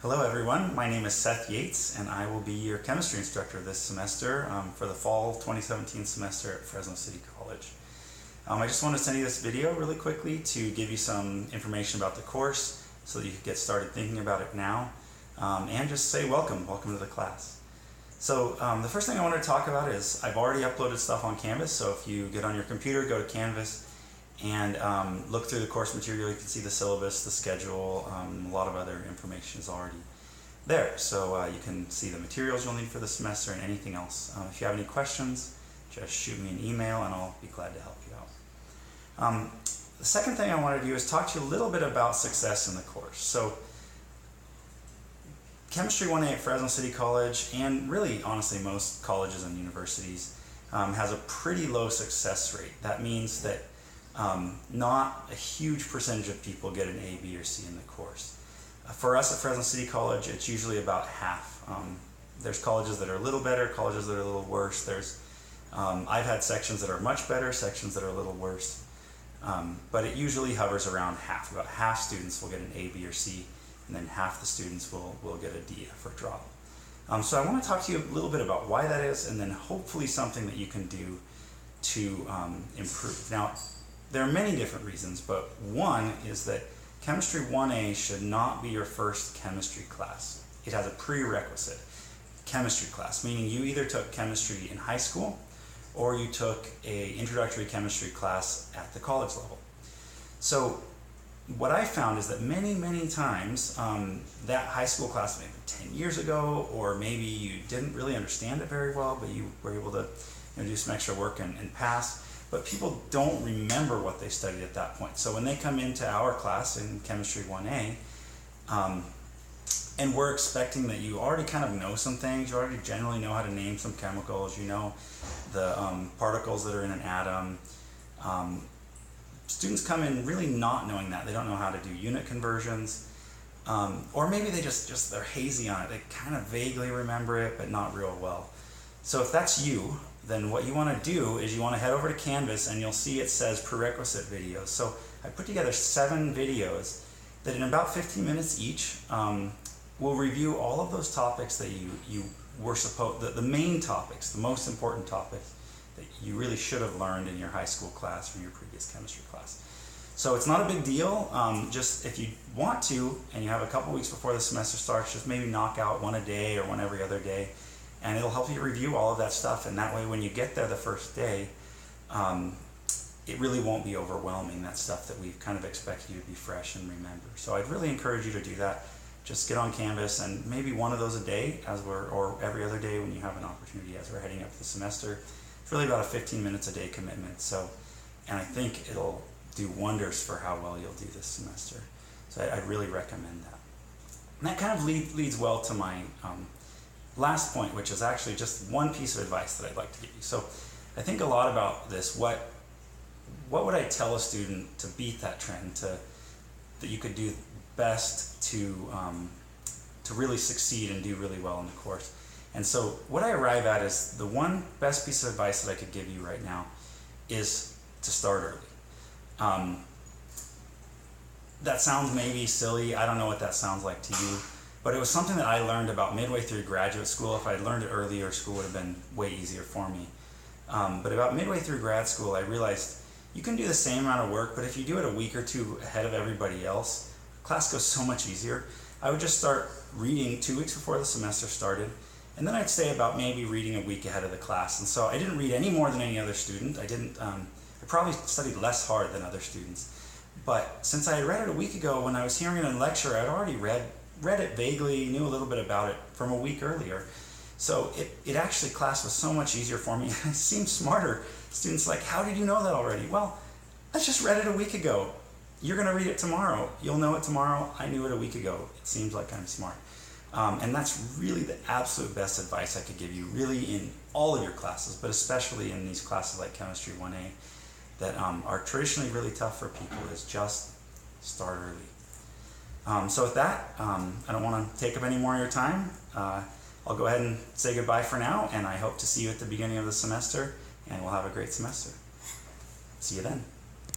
Hello everyone, my name is Seth Yates and I will be your chemistry instructor this semester for the fall 2017 semester at Fresno City College. I just want to send you this video really quickly to give you some information about the course so that you can get started thinking about it now and just say welcome to the class. So the first thing I want to talk about is I've already uploaded stuff on Canvas, so if you get on your computer, go to Canvas and look through the course material. You can see the syllabus, the schedule, a lot of other information is already there. So you can see the materials you'll need for the semester and anything else. If you have any questions, just shoot me an email and I'll be glad to help you out. The second thing I want to do is talk to you a little bit about success in the course. So Chemistry 1A at Fresno City College, and really honestly most colleges and universities, has a pretty low success rate. That means that not a huge percentage of people get an A, B, or C in the course. For us at Fresno City College, it's usually about half. There's colleges that are a little better, colleges that are a little worse. I've had sections that are much better, sections that are a little worse. But it usually hovers around half. About half students will get an A, B, or C, and then half the students will get a D, F, or drop. So I want to talk to you a little bit about why that is, and then hopefully something that you can do to improve. Now, there are many different reasons, but one is that Chemistry 1A should not be your first chemistry class. It has a prerequisite chemistry class, meaning you either took chemistry in high school or you took an introductory chemistry class at the college level. So what I found is that many times that high school class, maybe 10 years ago, or maybe you didn't really understand it very well, but you were able to do some extra work and pass. But people don't remember what they studied at that point. So when they come into our class in Chemistry 1A, and we're expecting that you already kind of know some things, you already generally know how to name some chemicals, you know the particles that are in an atom. Students come in really not knowing that. They don't know how to do unit conversions, or maybe they're hazy on it. They kind of vaguely remember it, but not real well. So if that's you, then what you want to do is you want to head over to Canvas and you'll see it says prerequisite videos. So I put together 7 videos that in about 15 minutes each will review all of those topics that you were supposed, the main topics, the most important topics that you really should have learned in your high school class from your previous chemistry class. So it's not a big deal. Just if you want to and you have a couple weeks before the semester starts, just maybe knock out one a day or one every other day. And it'll help you review all of that stuff, and that way when you get there the first day, it really won't be overwhelming, that stuff that we've kind of expected you to be fresh and remember. So I'd really encourage you to do that. Just get on Canvas and maybe one of those a day, or every other day when you have an opportunity as we're heading up the semester. It's really about a 15 minutes a day commitment, and I think it'll do wonders for how well you'll do this semester. So I'd really recommend that. And that kind of leads well to my last point, which is actually just one piece of advice that I'd like to give you. So I think a lot about this. What would I tell a student to beat that trend, that you could do best to really succeed and do really well in the course? And so what I arrive at is the one best piece of advice that I could give you right now is to start early. That sounds maybe silly. I don't know what that sounds like to you. But it was something that I learned about midway through graduate school. If I'd learned it earlier, school would have been way easier for me. But about midway through grad school, I realized you can do the same amount of work, but if you do it a week or two ahead of everybody else, class goes so much easier. I would just start reading 2 weeks before the semester started, and then I'd stay about maybe reading a week ahead of the class. And so I didn't read any more than any other student. I probably studied less hard than other students. But since I had read it a week ago, when I was hearing it in lecture, I'd already read it vaguely, knew a little bit about it from a week earlier. So it actually, class was so much easier for me. It seemed smarter. Students like, how did you know that already? Well, I just read it a week ago. You're going to read it tomorrow. You'll know it tomorrow. I knew it a week ago. It seems like I'm smart. And that's really the absolute best advice I could give you, really in all of your classes, but especially in these classes like Chemistry 1A that are traditionally really tough for people, is just start early. So with that, I don't want to take up any more of your time. I'll go ahead and say goodbye for now, and I hope to see you at the beginning of the semester, and we'll have a great semester. See you then.